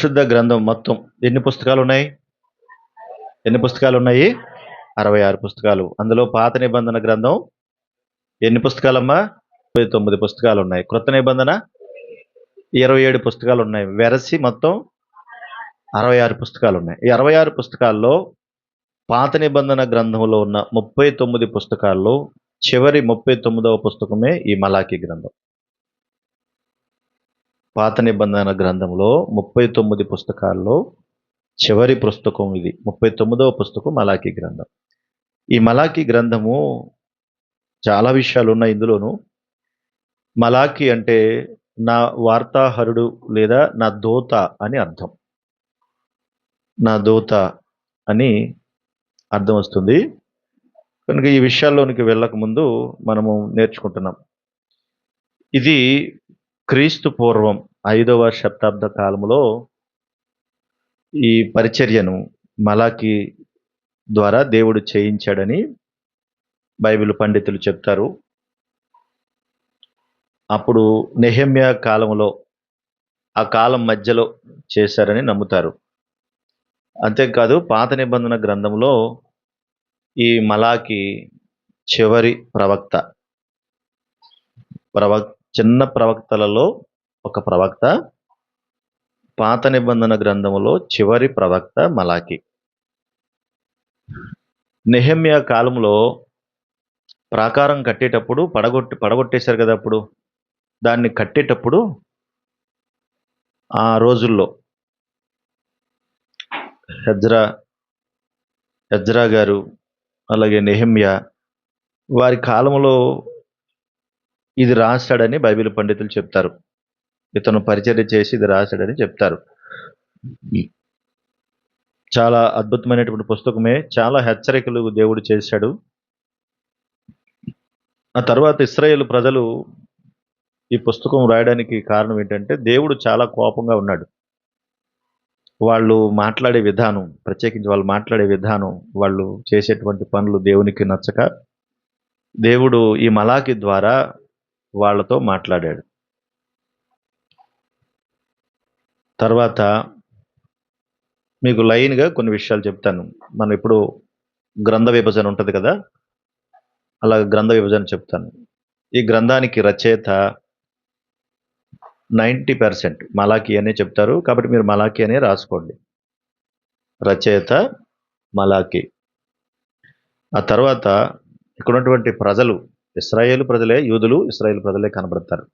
పరిశుద్ధ గ్రంథం మొత్తం ఎన్ని పుస్తకాలు ఉన్నాయి? ఎన్ని పుస్తకాలు ఉన్నాయి? 66 పుస్తకాలు. అందులో పాత నిబంధన గ్రంథం ఎన్ని పుస్తకాలమ్మా? 29 పుస్తకాలు ఉన్నాయి. క్రొత్త నిబంధన 27 పుస్తకాలు ఉన్నాయి. వెరసి మొత్తం 66 పుస్తకాలు ఉన్నాయి. ఈ 66 పుస్తకాల్లో పాత నిబంధన గ్రంథంలో ఉన్న 39 పుస్తకాల్లో చివరి 39వ పుస్తకమే ఈ మలాకీ గ్రంథం. పాత నిబంధన గ్రంథంలో 39 పుస్తకాల్లో చివరి పుస్తకం ఇది. 39వ పుస్తకం మలాకీ గ్రంథం. ఈ మలాకీ గ్రంథము చాలా విషయాలు ఉన్నాయి ఇందులోను. మలాకీ అంటే నా వార్తాహరుడు లేదా నా దూత అని అర్థం. నా దూత అని అర్థం వస్తుంది. కనుక ఈ విషయాల్లోనికి వెళ్ళక ముందు మనము నేర్చుకుంటున్నాం. ఇది క్రీస్తు పూర్వం 5వ శతాబ్ద కాలంలో ఈ పరిచర్యను మలాకీ ద్వారా దేవుడు చేయించాడని బైబిల్ పండితులు చెప్తారు. అప్పుడు నెహెమ్యా కాలంలో ఆ కాలం మధ్యలో చేశారని నమ్ముతారు. అంతేకాదు పాత నిబంధన గ్రంథంలో ఈ మలాకీ చివరి ప్రవక్త. చిన్న ప్రవక్తలలో ఒక ప్రవక్త. పాత నిబంధన గ్రంథంలో చివరి ప్రవక్త మలాకీ. నెహెమ్యా కాలంలో ప్రాకారం కట్టేటప్పుడు పడగొట్టేశారు కదా. అప్పుడు దాన్ని కట్టేటప్పుడు ఆ రోజుల్లో ఎజ్రా గారు అలాగే నెహెమ్యా వారి కాలంలో ఇది రాశాడని బైబిల్ పండితులు చెప్తారు. ఇతను పరిచర్య చేసి ఇది రాశాడని చెప్తారు. చాలా అద్భుతమైనటువంటి పుస్తకమే. చాలా హెచ్చరికలు దేవుడు చేశాడు. ఆ తర్వాత ఇశ్రాయేలు ప్రజలు ఈ పుస్తకం రాయడానికి కారణం ఏంటంటే దేవుడు చాలా కోపంగా ఉన్నాడు. వాళ్ళు మాట్లాడే విధానం, ప్రత్యేకించి వాళ్ళు చేసేటువంటి పనులు దేవునికి నచ్చక దేవుడు ఈ మలాకీ ద్వారా వాళ్ళతో మాట్లాడాడు. తర్వాత మీకు లైన్గా కొన్ని విషయాలు చెప్తాను. మనం ఇప్పుడు గ్రంథ విభజన ఉంటుంది కదా, అలా గ్రంథ విభజన చెప్తాను. ఈ గ్రంథానికి రచయిత 90% మలాకీ అనే చెప్తారు. కాబట్టి మీరు మలాకీ అనే రాసుకోండి. రచయిత మలాకీ. ఆ తర్వాత ఇక్కడ ఉన్నటువంటి ప్రజలు ఇశ్రాయేలు ప్రజలే, యూదులు ఇశ్రాయేలు ప్రజలే కనబడతారు.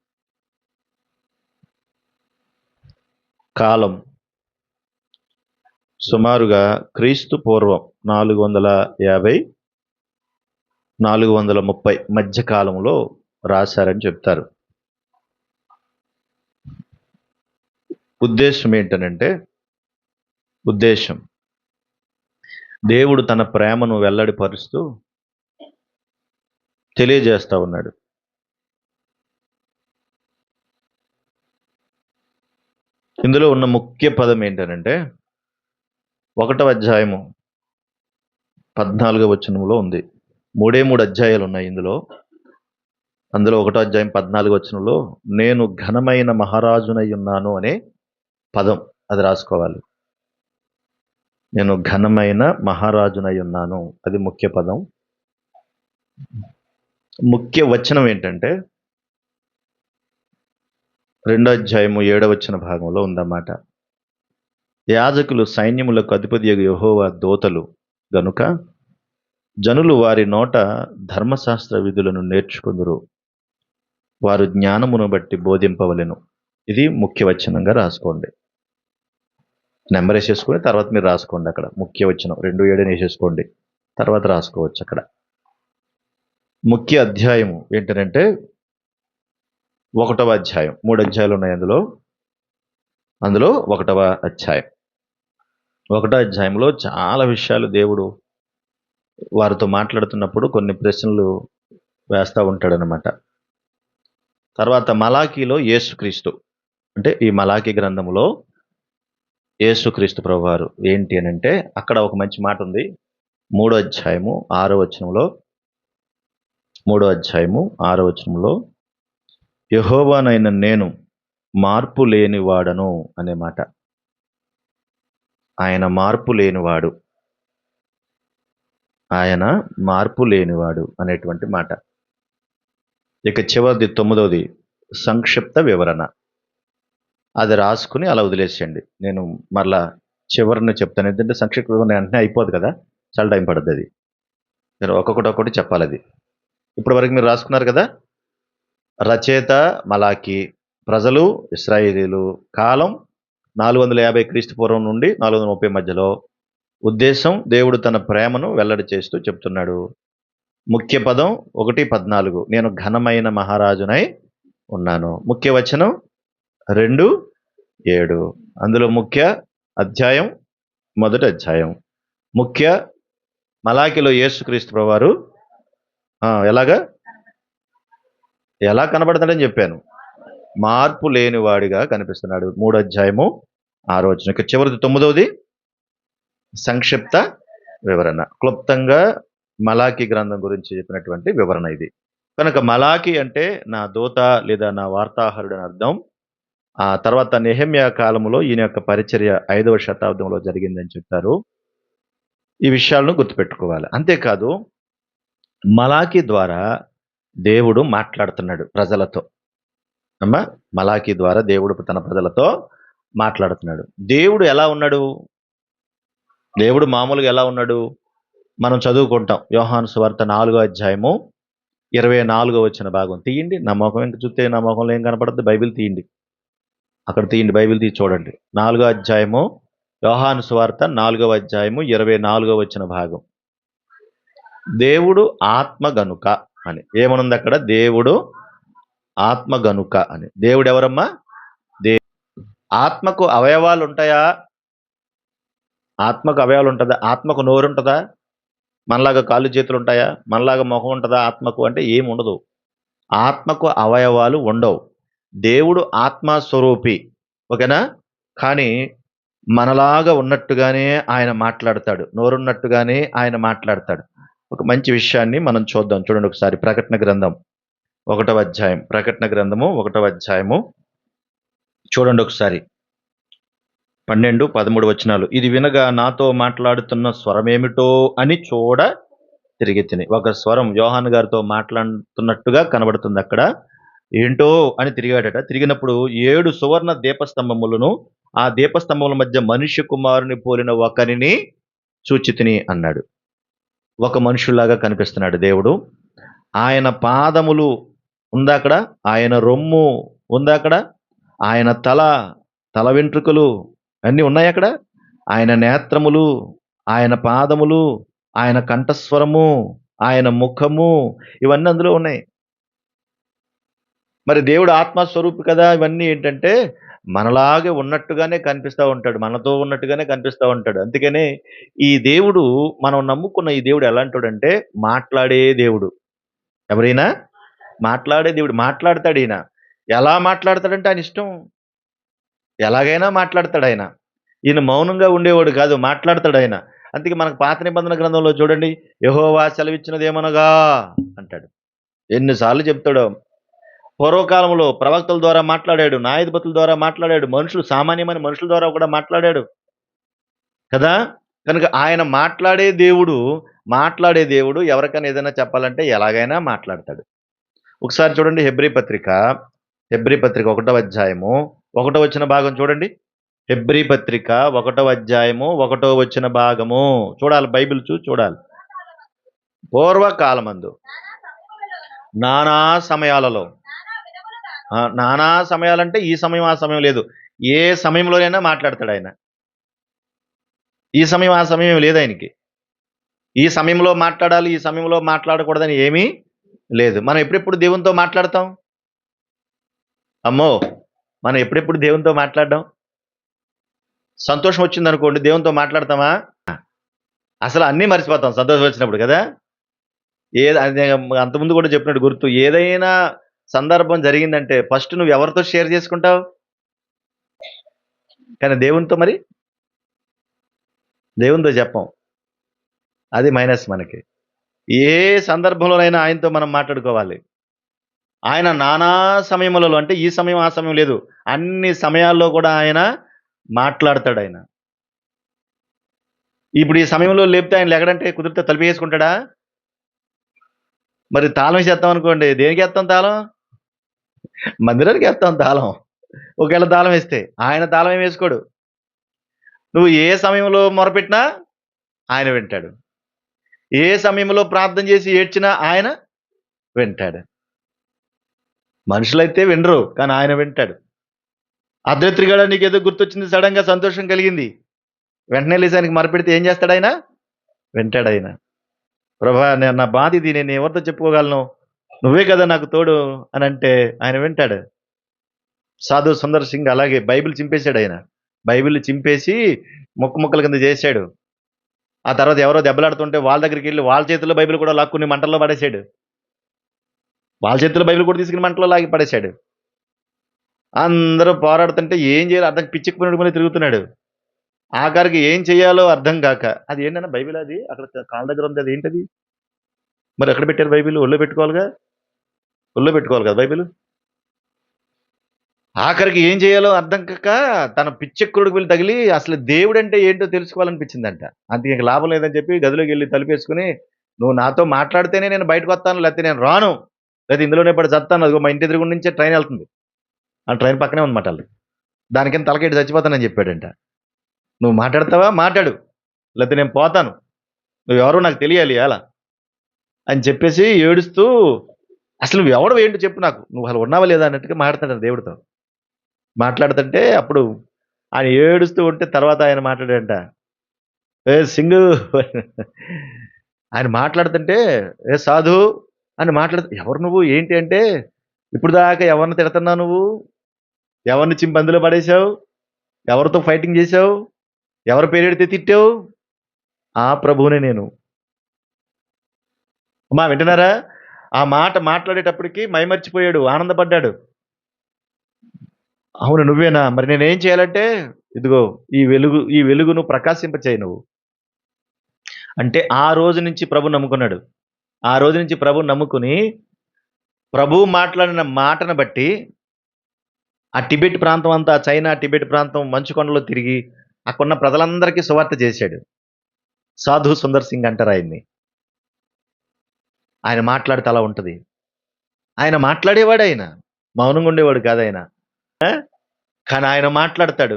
కాలం సుమారుగా క్రీస్తు పూర్వం 450-430 మధ్య కాలంలో రాశారని చెప్తారు. ఉద్దేశం ఏంటనంటే దేవుడు తన ప్రేమను వెల్లడిపరుస్తూ తెలియజేస్తా ఉన్నాడు. ఇందులో ఉన్న ముఖ్య పదం ఏంటనంటే 1వ అధ్యాయము 14వ వచనంలో ఉంది. 3 అధ్యాయాలు ఉన్నాయి ఇందులో. అందులో 1వ అధ్యాయం 14వ వచనంలో నేను ఘనమైన మహారాజునై ఉన్నాను అనే పదం అది రాసుకోవాలి. నేను ఘనమైన మహారాజునై ఉన్నాను, అది ముఖ్య పదం. ముఖ్య వచనం ఏంటంటే 2వ అధ్యాయము 7వ వచన భాగంలో ఉందన్నమాట. యాజకులు సైన్యములకు అధిపతియగు యెహోవా దూతలు గనుక జనులు వారి నోట ధర్మశాస్త్ర విధులను నేర్చుకుందురు, వారు జ్ఞానమును బట్టి బోధింపవలెను. ఇది ముఖ్య వచనంగా రాసుకోండి. నెంబర్ వేసేసుకొని తర్వాత మీరు రాసుకోండి. అక్కడ ముఖ్య వచనం 2:7 వేసేసుకోండి, తర్వాత రాసుకోవచ్చు. అక్కడ ముఖ్య అధ్యాయం ఏంటంటే 1వ అధ్యాయం. 3 అధ్యాయాలు ఉన్నాయి అందులో 1వ అధ్యాయం. 1వ అధ్యాయంలో చాలా విషయాలు దేవుడు వారితో మాట్లాడుతున్నప్పుడు కొన్ని ప్రశ్నలు వేస్తూ ఉంటాడనమాట. తర్వాత మలాకీలో యేసుక్రీస్తు, అంటే ఈ మలాకీ గ్రంథంలో యేసుక్రీస్తు ప్రభువారు ఏంటి అని అంటే అక్కడ ఒక మంచి మాట ఉంది. 3వ అధ్యాయము 6వ వచనంలో 3వ అధ్యాయము 6వ వచనంలో యెహోవానైన నేను మార్పు లేనివాడను అనే మాట. ఆయన మార్పు లేనివాడు. ఆయన మార్పు లేనివాడు అనేటువంటి మాట. ఇక చివరిది 9వది సంక్షిప్త వివరణ. అది రాసుకుని అలా వదిలేసేయండి. నేను మరలా చివరన చెప్తాను. ఎందుకంటే సంక్షిప్త వివరణ వెంటనే అయిపోదు కదా! చాలా టైం పడుద్ది అది. మీరు ఒక్కొక్కటి చెప్పాలది. ఇప్పటి వరకు మీరు రాసుకున్నారు కదా! రచయిత మలాకి, ప్రజలు ఇశ్రాయేలీలు, కాలం 450 క్రీస్తు పూర్వం నుండి 430 మధ్యలో, ఉద్దేశం దేవుడు తన ప్రేమను వెల్లడి చేస్తూ చెప్తున్నాడు. ముఖ్య పదం 1:14 నేను ఘనమైన మహారాజునై ఉన్నాను. ముఖ్య వచనం 2:7 అందులో ముఖ్య అధ్యాయం మొదటి అధ్యాయం. ముఖ్య మలాకిలో యేసుక్రీస్తు ప్రభువారు ఎలాగా ఎలా కనబడతాడని చెప్పాను. మార్పు లేనివాడిగా కనిపిస్తున్నాడు. 3వ అధ్యాయము 6వ వచనం. ఇక చివరిది 9వది సంక్షిప్త వివరణ. క్లుప్తంగా మలాకి గ్రంథం గురించి చెప్పినటువంటి వివరణ ఇది. కనుక మలాకి అంటే నా దూత లేదా నా వార్తాహరుడు అని అర్థం. ఆ తర్వాత నెహెమ్యా కాలంలో ఈయన యొక్క పరిచర్య 5వ శతాబ్దంలో జరిగిందని చెప్తారు. ఈ విషయాలను గుర్తుపెట్టుకోవాలి. అంతేకాదు మలాకి ద్వారా దేవుడు మాట్లాడుతున్నాడు ప్రజలతో. అమ్మా, మలాకి ద్వారా దేవుడు తన ప్రజలతో మాట్లాడుతున్నాడు. దేవుడు ఎలా ఉన్నాడు? దేవుడు మామూలుగా ఎలా ఉన్నాడు? మనం చదువుకుంటాం. యోహాను సువార్త 4వ అధ్యాయము 24వ వచన భాగం తీయండి. నా ముఖం ఇంక చూస్తే నా ముఖంలో ఏం కనపడుతుంది? బైబిల్ తీయండి. అక్కడ తీయండి, బైబిల్ తీసి చూడండి. 4వ అధ్యాయము యోహాను సువార్త 4వ అధ్యాయము 24వ వచన భాగం. దేవుడు ఆత్మ గనుక అని ఏమనుంది అక్కడ? దేవుడు ఆత్మ గనుక అని. దేవుడు ఎవరమ్మా? ఆత్మకు అవయవాలు ఉంటాయా? ఆత్మకు అవయవాలు ఉంటుందా? ఆత్మకు నోరు ఉంటుందా? మనలాగా కాళ్ళు చేతులు ఉంటాయా? మనలాగా ముఖం ఉంటుందా ఆత్మకు? అంటే ఏమి ఉండదు. ఆత్మకు అవయవాలు ఉండవు. దేవుడు ఆత్మస్వరూపి, ఓకేనా? కానీ మనలాగా ఉన్నట్టుగానే ఆయన మాట్లాడతాడు. నోరున్నట్టుగానే ఆయన మాట్లాడతాడు. ఒక మంచి విషయాన్ని మనం చూద్దాం. చూడండి ఒకసారి. ప్రకటన గ్రంథం 1వ అధ్యాయం. ప్రకటన గ్రంథము 1వ అధ్యాయము చూడండి ఒకసారి. 12, 13 వచనాలు. ఇది వినగా నాతో మాట్లాడుతున్న స్వరమేమిటో అని చూడ తిరిగి తిని. ఒక స్వరం యోహాను గారితో మాట్లాడుతున్నట్టుగా కనబడుతుంది అక్కడ. ఏంటో అని తిరిగాడట. తిరిగినప్పుడు 7 సువర్ణ దీపస్తంభములను, ఆ దీపస్తంభముల మధ్య మనుష్య కుమారుని పోలిన ఒకరిని చూచితిని అన్నాడు. ఒక మనుషుల్లాగా కనిపిస్తున్నాడు దేవుడు. ఆయన పాదములు ఉందాక్కడ, ఆయన రొమ్ము ఉందాక్కడ, ఆయన తల వెంట్రుకలు అన్నీ ఉన్నాయి అక్కడ. ఆయన నేత్రములు, ఆయన పాదములు, ఆయన కంఠస్వరము, ఆయన ముఖము, ఇవన్నీ అందులో ఉన్నాయి. మరి దేవుడు ఆత్మస్వరూపి కదా. ఇవన్నీ ఏంటంటే మనలాగే ఉన్నట్టుగానే కనిపిస్తూ ఉంటాడు, మనతో ఉన్నట్టుగానే కనిపిస్తూ ఉంటాడు. అందుకనే ఈ దేవుడు, మనం నమ్ముకున్న ఈ దేవుడు ఎలాంటోడంటే మాట్లాడే దేవుడు. ఎవరైనా మాట్లాడే దేవుడు. మాట్లాడతాడు ఈయన. ఎలా మాట్లాడతాడంటే ఆయన ఇష్టం. ఎలాగైనా మాట్లాడతాడు ఆయన. ఈయన మౌనంగా ఉండేవాడు కాదు, మాట్లాడతాడు ఆయన. అందుకే మనకు పాత నిబంధన గ్రంథంలో చూడండి, యెహోవా సెలవిచ్చినదేమనగా అంటాడు. ఎన్నిసార్లు చెప్తాడో. పూర్వకాలంలో ప్రవక్తల ద్వారా మాట్లాడాడు, న్యాయాధిపతుల ద్వారా మాట్లాడాడు, సామాన్యమైన మనుషుల ద్వారా కూడా మాట్లాడాడు కదా. కనుక ఆయన మాట్లాడే దేవుడు ఎవరికైనా ఏదైనా చెప్పాలంటే ఎలాగైనా మాట్లాడతాడు. ఒకసారి చూడండి హెబ్రీ పత్రిక 1వ అధ్యాయము 1వ వచన భాగం చూడండి. హెబ్రీ పత్రిక 1వ అధ్యాయము 1వ వచన భాగము చూడాలి. బైబిల్ చూడాలి. పూర్వకాలమందు నానా సమయాలలో, నానా సమయాలంటే ఈ సమయం ఆ సమయం లేదు, ఏ సమయంలోనైనా మాట్లాడతాడు ఆయన. ఈ సమయం ఆ సమయం లేదు ఆయనకి. ఈ సమయంలో మాట్లాడాలి, ఈ సమయంలో మాట్లాడకూడదని ఏమీ లేదు. మనం ఎప్పుడెప్పుడు దేవునితో మాట్లాడతాం? అమ్మో, మనం ఎప్పుడెప్పుడు దేవునితో మాట్లాడడం? సంతోషం వచ్చిందనుకోండి, దేవునితో మాట్లాడతామా? అసలు అన్నీ మర్చిపోతాం సంతోషం వచ్చినప్పుడు కదా. అంతకుముందు కూడా చెప్పినట్టు గుర్తు, ఏదైనా సందర్భం జరిగిందంటే ఫస్ట్ నువ్వు ఎవరితో షేర్ చేసుకుంటావు? కానీ దేవునితో చెప్పం. అది మైనస్ మనకి. ఏ సందర్భంలోనైనా ఆయనతో మనం మాట్లాడుకోవాలి. ఆయన నానా సమయములలో, అంటే ఈ సమయం ఆ సమయం లేదు, అన్ని సమయాల్లో కూడా ఆయన మాట్లాడతాడు. ఆయన ఇప్పుడు ఈ సమయంలో లేపితే ఆయన లెగడంటే కుదిరితే తలుపు వేసుకుంటాడా? మరి తాళం వేసేస్తాం అనుకోండి, దేనికి వేస్తాం తాళం? మందిరానికి వేస్తాం తాళం. ఒకవేళ తాళం వేస్తే ఆయన తాళం ఏమి వేసుకోడు. నువ్వు ఏ సమయంలో మొరపెట్టినా ఆయన వింటాడు. ఏ సమయంలో ప్రార్థన చేసి ఏడ్చినా ఆయన వింటాడు. మనుషులైతే వినరు, కానీ ఆయన వింటాడు. అర్ధరాత్రిగాడ నీకేదో గుర్తొచ్చింది, సడన్ గా సంతోషం కలిగింది, వెంటనే లేచి ఆయనకి మొరపెడితే ఏం చేస్తాడు ఆయన? వింటాడు ఆయన. ప్రభా, నా బాధ ఇది, నేను ఎవరితో చెప్పుకోగలను, నువ్వే కదా నాకు తోడు అని అంటే ఆయన వింటాడు. సాధు సుందర్ సింగ్ అలాగే బైబిల్ చింపేశాడు ఆయన. బైబిల్ చింపేసి ముక్కల కింద చేశాడు. ఆ తర్వాత ఎవరో దెబ్బలాడుతుంటే వాళ్ళ దగ్గరికి వెళ్ళి వాళ్ళ చేతుల్లో బైబిల్ కూడా లాక్కుని మంటల్లో పడేశాడు. వాళ్ళ చేతుల్లో బైబిల్ కూడా తీసుకుని మంటలో లాగి పడేశాడు. అందరూ పోరాడుతుంటే ఏం చేయాలో అర్థం, పిచ్చిపోయినట్టు మళ్ళీ తిరుగుతున్నాడు. ఆఖరికి ఏం చేయాలో అర్థం కాక, అది ఏంటన్నా బైబిల్, అది అక్కడ కాళ్ళ దగ్గర ఉంది, అది ఏంటది? మరి ఎక్కడ పెట్టారు బైబిల్? ఒళ్ళో పెట్టుకోవాలిగా, ఒళ్ళో పెట్టుకోవాలి కదా బైబిల్. ఆఖరికి ఏం చేయాలో అర్థం కాక తన పిచ్చెక్కుడికి వెళ్ళి తగిలి అసలు దేవుడు అంటే ఏంటో తెలుసుకోవాలనిపించిందంట. అందుకే ఇంక లాభం లేదని చెప్పి గదిలోకి వెళ్ళి తలుపేసుకుని, నువ్వు నాతో మాట్లాడితేనే నేను బయటకు వస్తాను, లేకపోతే నేను రాను, లేకపోతే ఇందులోనే పడి చస్తాను. అదిగో మా ఇంటి ఎదురుగుండి నుంచే ట్రైన్ వెళ్తుంది, ఆ ట్రైన్ పక్కనే ఉందన్నమాట అది, దానికింత తలకేటి చచ్చిపోతానని చెప్పాడంట. నువ్వు మాట్లాడతావా? మాట్లాడు, లేకపోతే నేను పోతాను, నువ్వు ఎవరో నాకు తెలియాలి అలా అని చెప్పేసి ఏడుస్తూ, అసలు నువ్వు ఎవడో ఏంటో చెప్పు నాకు, నువ్వు అసలు ఉన్నావా లేదా అన్నట్టుగా మాట్లాడతాడు దేవుడితో. మాట్లాడుతుంటే అప్పుడు ఆయన ఏడుస్తూ ఉంటే తర్వాత ఆయన మాట్లాడంట, ఏ సింగు ఆయన మాట్లాడుతుంటే, ఏ సాధు అని ఎవరు నువ్వు ఏంటి అంటే, ఇప్పుడు దాకా ఎవరిని తిడుతున్నావు నువ్వు, ఎవరిని చింపందులో పడేశావు, ఎవరితో ఫైటింగ్ చేశావు, ఎవరి పేరెడితే తిట్టావు? ఆ ప్రభువునే నేను. అమ్మా వింటున్నారా? ఆ మాట మాట్లాడేటప్పటికి మైమర్చిపోయాడు, ఆనందపడ్డాడు. అవును నువ్వేనా, మరి నేనేం చేయాలంటే, ఇదిగో ఈ వెలుగును ప్రకాశింపచేయి నువ్వు అంటే. ఆ రోజు నుంచి ప్రభు నమ్ముకున్నాడు. ఆ రోజు నుంచి ప్రభు నమ్ముకుని, ప్రభు మాట్లాడిన మాటను బట్టి ఆ టిబెట్ ప్రాంతం అంతా, చైనా టిబెట్ ప్రాంతం మంచు కొండలో తిరిగి అక్కడున్న ప్రజలందరికీ సువార్త చేశాడు. సాధు సుందర్ సింగ్ అంటారు ఆయన్ని. ఆయన మాట్లాడితే అలా ఉంటది. ఆయన మాట్లాడేవాడు, ఆయన మౌనంగా ఉండేవాడు కాదు ఆయన. కానీ ఆయన మాట్లాడతాడు.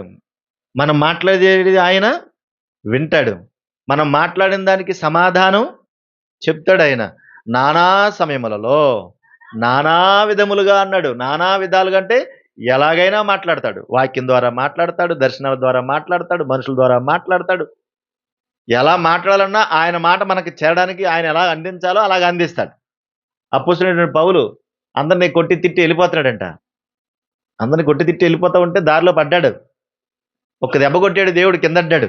మనం మాట్లాడేది ఆయన వింటాడు. మనం మాట్లాడిన దానికి సమాధానం చెప్తాడు ఆయన. నానా సమయములలో నానా విధములుగా అన్నాడు. నానా విధాలుగా అంటే ఎలాగైనా మాట్లాడతాడు. వాక్యం ద్వారా మాట్లాడతాడు, దర్శనాల ద్వారా మాట్లాడతాడు, మనుషుల ద్వారా మాట్లాడతాడు. ఎలా మాట్లాడాలన్నా ఆయన మాట మనకి చేరడానికి ఆయన ఎలా అందించాలో అలాగ అందిస్తాడు. అపోస్తలుడైన పౌలు అందరినీ కొట్టి తిట్టి వెళ్ళిపోతాడంట. అందరిని కొట్టి తిట్టి వెళ్ళిపోతా ఉంటే దారిలో పడ్డాడు. ఒక్క దెబ్బ కొట్టాడు, దేవుడు కిందడ్డాడు.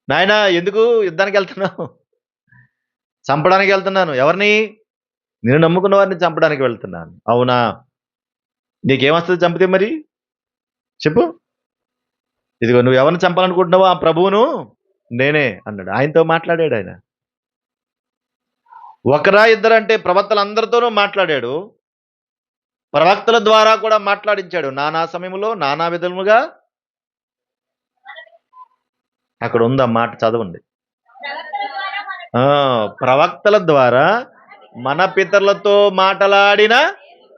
నాయనా ఎందుకు యుద్ధానికి వెళ్తున్నావు? చంపడానికి వెళ్తున్నాను. ఎవరిని? నేను నమ్ముకున్న వారిని చంపడానికి వెళ్తున్నాను. అవునా, నీకేమొస్తుంది చంపితే మరి చెప్పు. ఇదిగో నువ్వు ఎవరిని చంపాలనుకుంటున్నావో ఆ ప్రభువును నేనే అన్నాడు. ఆయనతో మాట్లాడాడు ఆయన. ఒకరా ఇద్దరంటే ప్రవక్తలందరితోనూ మాట్లాడాడు. ప్రవక్తల ద్వారా కూడా మాట్లాడించాడు. నానా సమయంలో నానా విధములుగా. అక్కడ ఉంది ఆ మాట, చదవండి. ప్రవక్తల ద్వారా మన పితరులతో మాట్లాడిన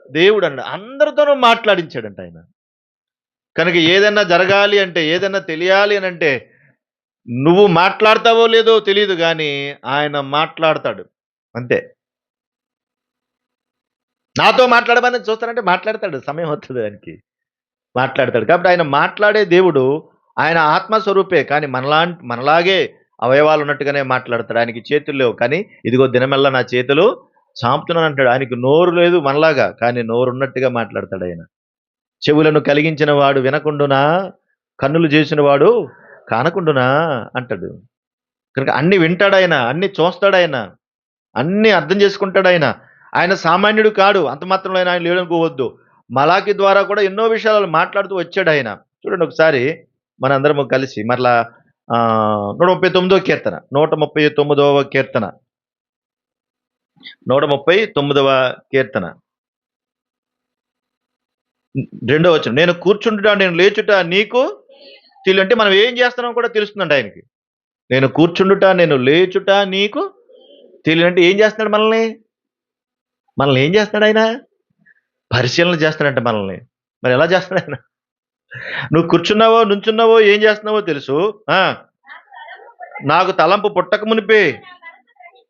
దేవుడు అన్నాడు. అందరితోనూ మాట్లాడించాడంట ఆయన. కనుక ఏదైనా జరగాలి అంటే, ఏదైనా తెలియాలి అని అంటే, నువ్వు మాట్లాడతావో లేదో తెలియదు కానీ ఆయన మాట్లాడతాడు అంతే. నాతో మాట్లాడమని చూస్తానంటే మాట్లాడతాడు, సమయం వస్తుంది ఆయనకి, మాట్లాడతాడు. కాబట్టి ఆయన మాట్లాడే దేవుడు. ఆయన ఆత్మస్వరూపే, కానీ మనలాగే అవయవాలు ఉన్నట్టుగానే మాట్లాడతాడు. ఆయనకి చేతులు లేవు, కానీ ఇదిగో దినమెల్లా నా చేతులు చాపుతున్నాను అంటాడు. ఆయనకి నోరు లేదు మనలాగా, కానీ నోరు ఉన్నట్టుగా మాట్లాడతాడు ఆయన. చెవులను కలిగించిన వాడు వినకుండునా, కన్నులు చేసిన వాడు కానకుండునా అంటాడు. కనుక అన్ని వింటాడు ఆయన, అన్ని చూస్తాడు ఆయన, అన్ని అర్థం చేసుకుంటాడు ఆయన. ఆయన సామాన్యుడు కాడు, అంత మాత్రంలో ఆయన లేడనుకోవద్దు. మలాకి ద్వారా కూడా ఎన్నో విషయాలు మాట్లాడుతూ వచ్చాడు ఆయన. చూడండి ఒకసారి మనందరము కలిసి మరలా 139వ కీర్తన, 139వ కీర్తన, 139వ కీర్తన 2వ వచనం. నేను కూర్చుంటున్నా, నేను లేచుట నీకు తెలియదు. అంటే మనం ఏం చేస్తున్నాం కూడా తెలుస్తుందంట ఆయనకి. నేను కూర్చుండుట, నేను లేచుట నీకు తెలియనంటే ఏం చేస్తున్నాడు మనల్ని? మనల్ని ఏం చేస్తున్నాడు ఆయన? పరిశీలన చేస్తాడంట మనల్ని. మరి ఎలా చేస్తాడు ఆయన? నువ్వు కూర్చున్నావో, నుంచున్నావో, ఏం చేస్తున్నావో తెలుసు. ఆ నాకు తలంపు పుట్టక మునిపే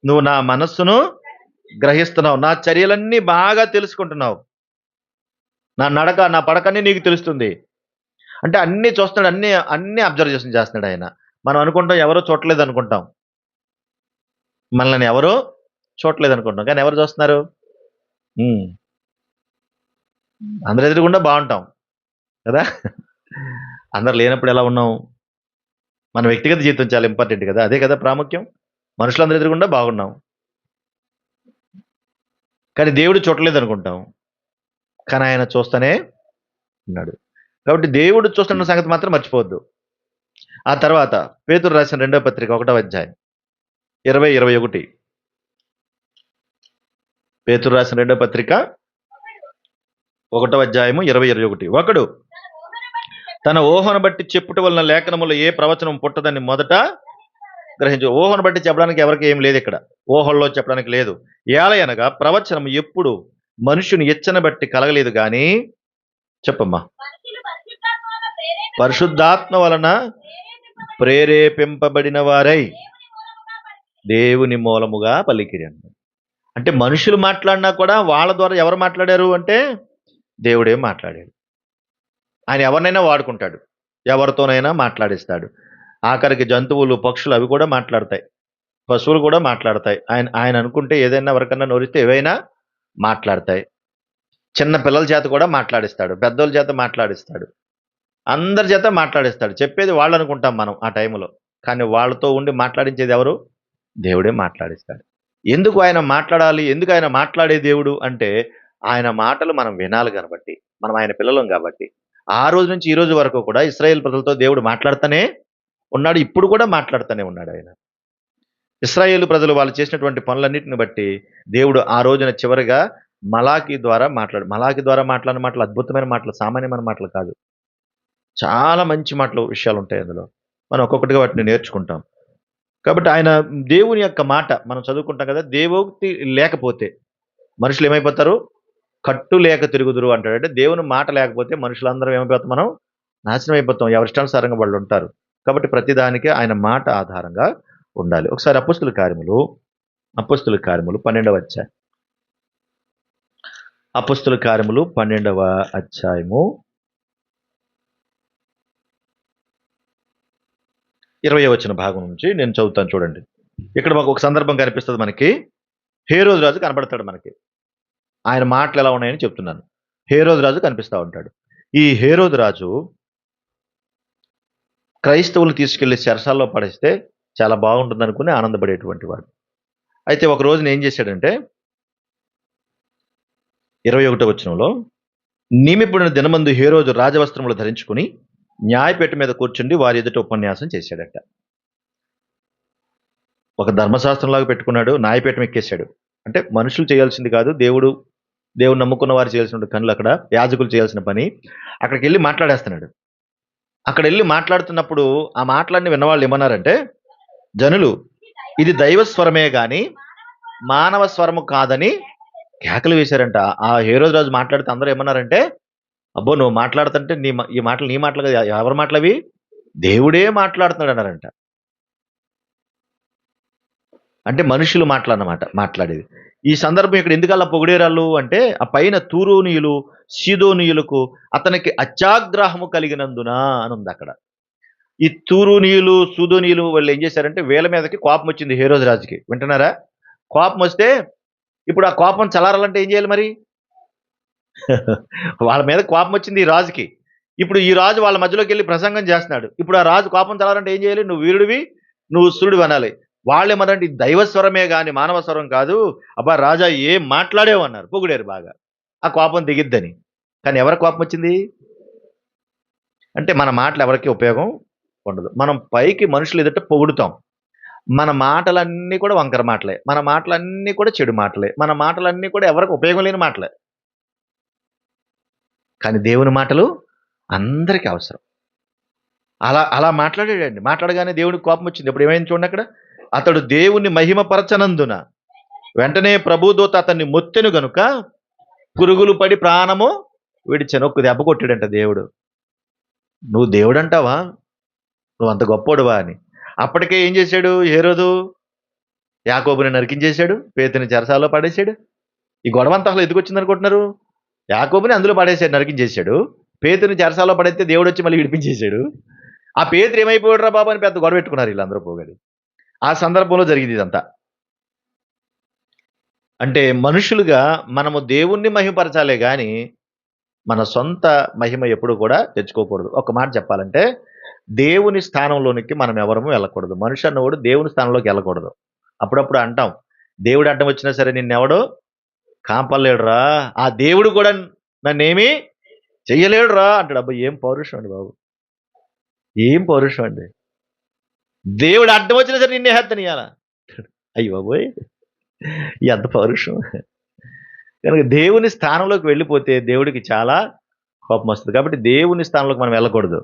నువ్వు నా మనస్సును గ్రహిస్తున్నావు. నా చర్యలన్నీ బాగా తెలుసుకుంటున్నావు. నా నడక, నా పడకన్నీ నీకు తెలుస్తుంది. అంటే అన్నీ చూస్తున్నాడు, అన్నీ అన్నీ అబ్జర్వేషన్ చేస్తున్నాడు ఆయన. మనం అనుకుంటాం ఎవరో చూడలేదు అనుకుంటాం. మనల్ని ఎవరో చూడలేదు అనుకుంటాం. కానీ ఎవరు చూస్తున్నారు? ఉమ్, అందరి ఎదురుగుండా బాగుంటాం కదా. అందరు లేనప్పుడు ఎలా ఉన్నాం? మన వ్యక్తిగత జీవితం చాలా ఇంపార్టెంట్ కదా, అదే కదా ప్రాముఖ్యం. మనుషులందరి ఎదురుగుండా బాగున్నాం, కానీ దేవుడు చూడలేదు అనుకుంటాం. కానీ ఆయన చూస్తూనే ఉన్నాడు. కాబట్టి దేవుడు చూస్తున్న సంగతి మాత్రం మర్చిపోవద్దు. ఆ తర్వాత పేతురు రాసిన 2వ పత్రిక 1వ అధ్యాయం 20-21. పేతురు రాసిన 2వ పత్రిక 1వ అధ్యాయము 20-21. ఒకడు తన ఊహను బట్టి చెప్పుట వలన లేఖనములో ఏ ప్రవచనం పుట్టదని మొదట గ్రహించు. ఊహను బట్టి చెప్పడానికి ఎవరికి ఏం లేదు ఇక్కడ, ఊహల్లో చెప్పడానికి లేదు. ఏలయనగా ప్రవచనం ఎప్పుడు మనుషుని ఇచ్చని బట్టి కలగలేదు గాని, చెప్పమ్మా, పరిశుద్ధాత్మ వలన ప్రేరేపింపబడిన వారై దేవుని మూలముగా పలికిరి. అంటే మనుషులు మాట్లాడినా కూడా వాళ్ళ ద్వారా ఎవరు మాట్లాడారు అంటే దేవుడే మాట్లాడాడు. ఆయన ఎవరినైనా వాడుకుంటాడు, ఎవరితోనైనా మాట్లాడిస్తాడు. ఆఖరికి జంతువులు, పక్షులు అవి కూడా మాట్లాడతాయి, పశువులు కూడా మాట్లాడతాయి. ఆయన ఆయన అనుకుంటే ఏదైనా ఎవరికన్నా నోరిస్తే ఏవైనా మాట్లాడతాయి. చిన్న పిల్లల చేత కూడా మాట్లాడిస్తాడు, పెద్దోళ్ళ చేత మాట్లాడిస్తాడు, అందరి చేత మాట్లాడిస్తాడు. చెప్పేది వాళ్ళు అనుకుంటాం మనం ఆ టైంలో, కానీ వాళ్ళతో ఉండి మాట్లాడించేది ఎవరు? దేవుడే మాట్లాడిస్తాడు. ఎందుకు ఆయన మాట్లాడాలి? ఎందుకు ఆయన మాట్లాడే దేవుడు అంటే ఆయన మాటలు మనం వినాలి కాబట్టి, మనం ఆయన పిల్లలం కాబట్టి. ఆ రోజు నుంచి ఈ రోజు వరకు కూడా ఇశ్రాయేల్ ప్రజలతో దేవుడు మాట్లాడుతూనే ఉన్నాడు, ఇప్పుడు కూడా మాట్లాడుతూనే ఉన్నాడు ఆయన. ఇశ్రాయేలు ప్రజలు వాళ్ళు చేసినటువంటి పనులన్నింటిని బట్టి దేవుడు ఆ రోజున చివరిగా మలాకి ద్వారా మాట్లాడిన మాటలు అద్భుతమైన మాటలు, సామాన్యమైన మాటలు కాదు. చాలా మంచి మాటలు, విషయాలు ఉంటాయి అందులో. మనం ఒక్కొక్కటిగా వాటిని నేర్చుకుంటాం. కాబట్టి ఆయన దేవుని యొక్క మాట మనం చదువుకుంటాం కదా, దేవోక్తి లేకపోతే మనుషులు ఏమైపోతారు? కట్టు లేక తిరుగుదురు అంటాడు. అంటే దేవుని మాట లేకపోతే మనుషులందరం ఏమైపోతాం? మనం నాశనం అయిపోతాం. ఎవరిష్టానుసారంగా వాళ్ళు ఉంటారు. కాబట్టి ప్రతిదానికి ఆయన మాట ఆధారంగా ఉండాలి. ఒకసారి అపోస్తుల కార్యములు 12వ అధ్యాయం, అపోస్తుల కార్యములు 12వ అధ్యాయము 20వ వచన భాగం నుంచి నేను చదువుతాను చూడండి. ఇక్కడ మాకు ఒక సందర్భం కనిపిస్తుంది మనకి. హేరోదు రాజు కనబడతాడు మనకి. ఆయన మాటలు ఎలా ఉన్నాయని చెప్తున్నాను. హేరోదు రాజు కనిపిస్తూ ఉంటాడు. ఈ హేరోదు రాజు క్రైస్తవులు తీసుకెళ్లి చెరసాల్లో పడేస్తే చాలా బాగుంటుంది అనుకుని ఆనందపడేటువంటి వాడు. అయితే ఒక రోజున ఏం చేశాడంటే 21వ వచనంలో, నియమింపబడిన దినమందు హేరోదు రాజవస్త్రములు ధరించుకుని న్యాయపీఠ మీద కూర్చుండి వారి ఎదుట ఉపన్యాసం చేశాడట. ఒక ధర్మశాస్త్రంలాగా పెట్టుకున్నాడు, న్యాయపీఠం ఎక్కేశాడు. అంటే మనుషులు చేయాల్సింది కాదు, దేవుడు నమ్ముకున్న వారు చేయాల్సిన పనులు, అక్కడ యాజకులు చేయాల్సిన పని. అక్కడికి వెళ్ళి మాట్లాడేస్తున్నాడు. అక్కడ వెళ్ళి మాట్లాడుతున్నప్పుడు ఆ మాటలన్నీ విన్నవాళ్ళు ఏమన్నారంటే, జనులు ఇది దైవ స్వరమే గాని మానవ స్వరము కాదని కేకలు వేశారంట. ఆ హేరోదు రాజు మాట్లాడితే అందరూ ఏమన్నారంటే, అబ్బో నువ్వు మాట్లాడుతుంటే ఈ మాటలు నీ మాటలు కదా, ఎవరి మాటలు అవి? దేవుడే మాట్లాడుతున్నాడు అన్నారంట. అంటే మనుషులు మాట్లాడనమాట మాట్లాడేది. ఈ సందర్భం ఇక్కడ ఎందుకు అలా పొగిడేరాళ్ళు అంటే, ఆ పైన తూరోనీయులు సీదోనీయులకు అతనికి అత్యాగ్రహము కలిగినందున అని ఉంది అక్కడ. ఈ తూరోనీయులు సూదోనీయులు వాళ్ళు ఏం చేశారంటే, వీళ్ళ మీదకి కోపం వచ్చింది హేరోదు రాజుకి. వింటున్నారా? కోపం వస్తే ఇప్పుడు ఆ కోపం చల్లారాలంటే ఏం చేయాలి మరి? వాళ్ళ మీద కోపం వచ్చింది ఈ రాజుకి. ఇప్పుడు ఈ రాజు వాళ్ళ మధ్యలోకి వెళ్ళి ప్రసంగం చేస్తున్నాడు. ఇప్పుడు ఆ రాజు కోపం చల్లారంటే ఏం చేయాలి? నువ్వు వీరుడివి, నువ్వు సూర్యుడివి అనాలి. వాళ్ళేమన్నారంటే ఇది దైవ స్వరమే గాని మానవ స్వరం కాదు, అబ్బా రాజా ఏం మాట్లాడేవు అన్నారు, పొగిడారు బాగా. ఆ కోపం దిగిద్దని. కానీ ఎవరి కోపం వచ్చింది అంటే, మన మాటలు ఎవరికి ఉపయోగం ఉండదు. మనం పైకి మనుషులు ఎదుట పొగుడుతాం, మన మాటలన్నీ కూడా వంకర మాటలే, మన మాటలన్నీ కూడా చెడు మాటలే, మన మాటలన్నీ కూడా ఎవరికి ఉపయోగం లేని మాటలే. కానీ దేవుని మాటలు అందరికీ అవసరం. అలా అలా మాట్లాడాడండి. మాట్లాడగానే దేవుడికి కోపం వచ్చింది. ఇప్పుడు ఏమైంది చూడండి అక్కడ. అతడు దేవుణ్ణి మహిమపరచనందున వెంటనే ప్రభుదూత అతన్ని మొత్తెను గనుక పురుగులు పడి ప్రాణము విడిచెను. ఒక్క దెబ్బ కొట్టాడంట దేవుడు. నువ్వు దేవుడు అంటావా? నువ్వు అంత గొప్పోడువా అని. అప్పటికే ఏం చేశాడు హేరోదు? యాకోబుని నరికించేశాడు, పేతుని చెరసాలలో పడేశాడు. ఈ గొడవ అంతా అసలు ఎందుకు వచ్చింది అనుకుంటున్నారు? యాకోబుని అందులో పడేశాడు, నరికించేశాడు. పేతుని చెరసాలలో పడేస్తే దేవుడు వచ్చి మళ్ళీ విడిపించేశాడు. ఆ పేతురు ఏమైపోయాడు రా బాబు అని పెద్ద గొడవ పెట్టుకున్నారు వీళ్ళందరూ పోగలి. ఆ సందర్భంలో జరిగింది ఇదంతా. అంటే మనుషులుగా మనము దేవుణ్ణి మహిమపరచాలే గాని మన సొంత మహిమ ఎప్పుడు కూడా తెచ్చుకోకూడదు. ఒక మాట చెప్పాలంటే దేవుని స్థానంలోనికి మనం ఎవరము వెళ్ళకూడదు. మనిషి అన్నవాడు దేవుని స్థానంలోకి వెళ్ళకూడదు. అప్పుడప్పుడు అంటాం, దేవుడు అడ్డం వచ్చినా సరే నిన్నెవడు కాంపలేడురా, ఆ దేవుడు కూడా నన్నేమీ చెయ్యలేడురా అంటాడు. అబ్బా ఏం పౌరుషం అండి బాబు, ఏం పౌరుషం అండి. దేవుడు అడ్డం వచ్చినా సరే నిన్నే హెత్తనియాలా? అయ్యి బాబోయ్ ఎంత పౌరుషం. కనుక దేవుని స్థానంలోకి వెళ్ళిపోతే దేవుడికి చాలా కోపం వస్తుంది. కాబట్టి దేవుని స్థానంలోకి మనం వెళ్ళకూడదు.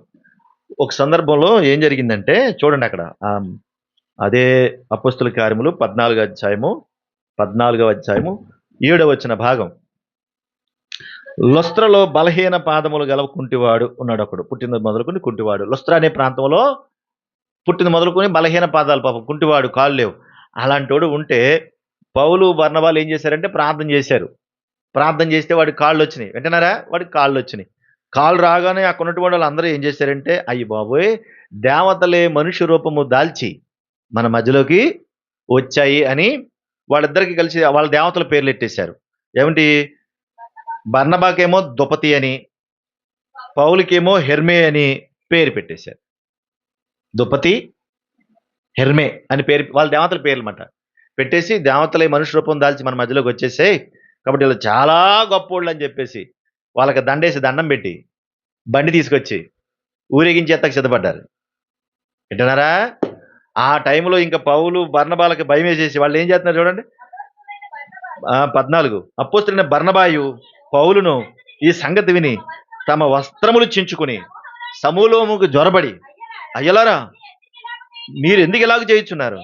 ఒక సందర్భంలో ఏం జరిగిందంటే చూడండి అక్కడ అదే అపొస్తలుల కార్యములు 14వ అధ్యాయము 7వ వచన భాగం. లుస్త్రలో బలహీన పాదములు గల కుంటివాడు ఉన్నాడు. ఒకడు పుట్టిన మొదలుకొని కుంటివాడు. లుస్త్ర అనే ప్రాంతంలో పుట్టిన మొదలుకొని బలహీన పాదాలు, పాపం కుంటివాడు, కాళ్ళు లేవు. అలాంటోడు ఉంటే పౌలు బర్నబాలు ఏం చేశారంటే ప్రార్థన చేశారు. ప్రార్థన చేస్తే వాడికి కాళ్ళు వచ్చినాయి. వింటున్నారా? వాడికి కాళ్ళు వచ్చినాయి. కాళ్ళు రాగానే అక్కడ ఉన్నటువంటి వాళ్ళు అందరూ ఏం చేశారంటే అయ్యి బాబోయ్ దేవతలే మనుష్య రూపము దాల్చి మన మధ్యలోకి వచ్చాయి అని వాళ్ళిద్దరికి కలిసి వాళ్ళ దేవతల పేర్లు ఎట్టేశారు. ఏమిటి? బర్నబాకేమో దుపతి అని, పౌలుకేమో హెర్మే అని పేరు పెట్టేశారు. దుపతి, హెర్మే అని పేరు వాళ్ళ దేవతల పేర్లు అన్నమాట. పెట్టేసి దేవతలే మనుష్య రూపం దాల్చి మన మధ్యలోకి వచ్చేసాయి కాబట్టి వీళ్ళు చాలా గొప్పోళ్ళు అని చెప్పేసి వాళ్ళకి దండేసి దండం పెట్టి బండి తీసుకొచ్చి ఊరేగించేత్తకు సిద్ధపడ్డారు. వింటున్నారా? ఆ టైంలో ఇంకా పౌలు బర్నబాలకి భయం వేసేసి వాళ్ళు ఏం చేస్తున్నారు చూడండి. 14 అపోస్తలుడైన బర్నబాయు పౌలును ఈ సంగతి విని తమ వస్త్రములు చించుకుని సమూలముకు జ్వరబడి, అయ్యలారా మీరు ఎందుకు ఇలాగ చేయుచున్నారు?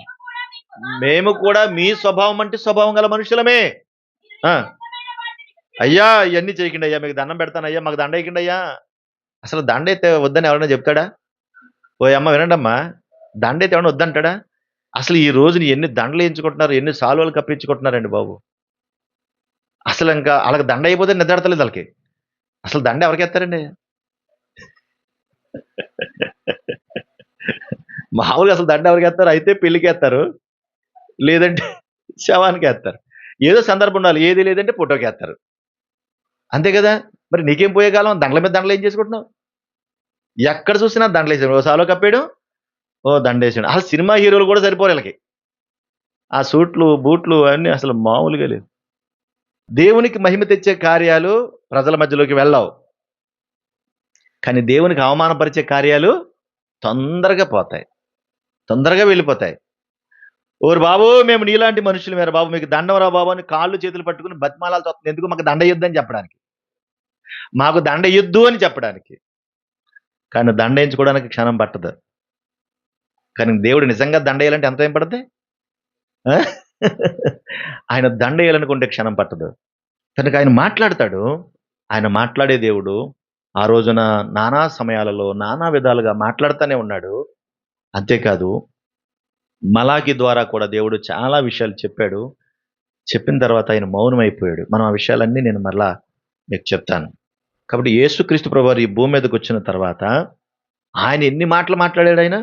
మేము కూడా మీ స్వభావం అంటే స్వభావం గల మనుషులమే. అయ్యా ఇవన్నీ చేయకండి అయ్యా, మీకు దండం పెడతాను అయ్యా, మాకు దండ వేయకండి అయ్యా. అసలు దండ అయితే వద్దని ఎవరైనా చెప్తాడా? ఓ అమ్మ వినండి అమ్మా, దండ అయితే ఎవరైనా వద్దంటాడా? అసలు ఈ రోజుని ఎన్ని దండలు వేయించుకుంటున్నారు, ఎన్ని సాల్వలు కప్పించుకుంటున్నారండి బాబు. అసలు ఇంకా వాళ్ళకి దండ అయిపోతే నిద్రడతలేదు వాళ్ళకి. అసలు దండ ఎవరికి ఎత్తారండి? మామూలుగా అసలు దండ ఎవరికి ఎత్తారు? అయితే పెళ్లికి ఎత్తారు, లేదంటే శవానికి ఎత్తారు. ఏదో సందర్భం ఉండాలి. ఏది లేదంటే ఫోటోకి ఎత్తారు. అంతే కదా. మరి నీకేం పోయే కాలం దండల మీద దండలు ఏం చేసుకుంటున్నావు? ఎక్కడ చూసినా దండలు వేసాడు. ఓ సాలో కప్పాడు, ఓ దండేసాడు. అసలు సినిమా హీరోలు కూడా సరిపోరు వీళ్ళకి. ఆ సూట్లు బూట్లు అన్నీ అసలు మామూలుగా లేవు. దేవునికి మహిమ తెచ్చే కార్యాలు ప్రజల మధ్యలోకి వెళ్ళవు, కానీ దేవునికి అవమానపరిచే కార్యాలు తొందరగా పోతాయి, తొందరగా వెళ్ళిపోతాయి. ఓరు బాబు మేము నీలాంటి మనుషులు మేర బాబు, మీకు దండం రా బాబు అని కాళ్ళు చేతులు పట్టుకుని బతిమాలాలతో వస్తుంది. ఎందుకు? మాకు దండ ఇయ్యొద్దు అని చెప్పడానికి, మాకు దండ ఇయ్యొద్దు అని చెప్పడానికి. కానీ దండ వేయించుకోవడానికి క్షణం పట్టదు. కానీ దేవుడు నిజంగా దండ వేయాలంటే ఎంత ఏం పడుతుంది? ఆయన దండ వేయాలనుకుంటే క్షణం పట్టదు. కనుక ఆయన మాట్లాడతాడు. ఆయన మాట్లాడే దేవుడు ఆ రోజున నానా సమయాలలో నానా విధాలుగా మాట్లాడుతూనే ఉన్నాడు. అంతేకాదు మలాకి ద్వారా కూడా దేవుడు చాలా విషయాలు చెప్పాడు. చెప్పిన తర్వాత ఆయన మౌనం అయిపోయాడు. మనం ఆ విషయాలన్నీ నేను మరలా మీకు చెప్తాను. కాబట్టి యేసుక్రీస్తు ప్రభువారు ఈ భూమి మీదకి వచ్చిన తర్వాత ఆయన ఎన్ని మాటలు మాట్లాడాడు ఆయన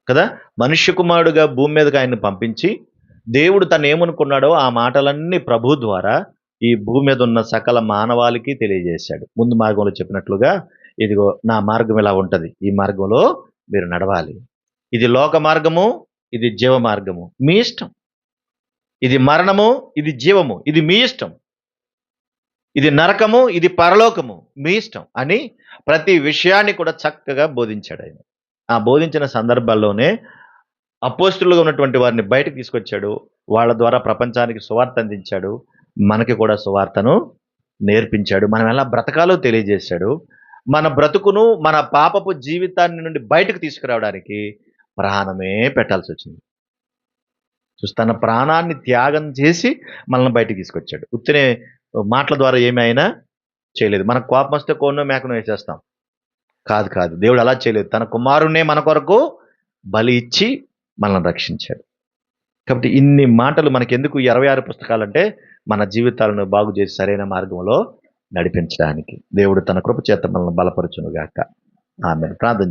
కదా. మనుష్య కుమారుడుగా భూమి మీదకి ఆయన్ని పంపించి దేవుడు తను ఏమనుకున్నాడో ఆ మాటలన్నీ ప్రభు ద్వారా ఈ భూమి మీద ఉన్న సకల మానవాళికి తెలియజేశాడు. ముందు మార్గంలో చెప్పినట్లుగా ఇదిగో నా మార్గం ఇలా ఉంటది, ఈ మార్గంలో మీరు నడవాలి. ఇది లోక మార్గము, ఇది జీవ మార్గము, మీ ఇష్టం. ఇది మరణము, ఇది జీవము, ఇది మీ ఇష్టం. ఇది నరకము, ఇది పరలోకము, మీ ఇష్టం అని ప్రతి విషయాన్ని కూడా చక్కగా బోధించాడు ఆయన. ఆ బోధించిన సందర్భాల్లోనే అపోస్తులుగా ఉన్నటువంటి వారిని బయటకు తీసుకొచ్చాడు. వాళ్ళ ద్వారా ప్రపంచానికి సువార్త అందించాడు. మనకి కూడా సువార్తను నేర్పించాడు. మనం ఎలా బ్రతకాలో తెలియజేశాడు. మన బ్రతుకును మన పాపపు జీవితాన్ని నుండి బయటకు తీసుకురావడానికి ప్రాణమే పెట్టాల్సి వచ్చింది. తన ప్రాణాన్ని త్యాగం చేసి మనల్ని బయటికి తీసుకొచ్చాడు. ఉత్తినే మాటల ద్వారా ఏమి ఆయన చేయలేదు. మనకు కోపం వస్తే కోడినో మేకనో వేసేస్తాం. కాదు కాదు, దేవుడు అలా చేయలేదు. తన కుమారుణ్ణే మన కొరకు బలి ఇచ్చి మనల్ని రక్షించాడు. కాబట్టి ఇన్ని మాటలు మనకెందుకు? 26 పుస్తకాలంటే మన జీవితాలను బాగు చేసి సరైన మార్గంలో నడిపించడానికి. దేవుడు తన కృప చేత మనల్ని బలపరచునుగాక. ఆమేన్. ప్రార్థన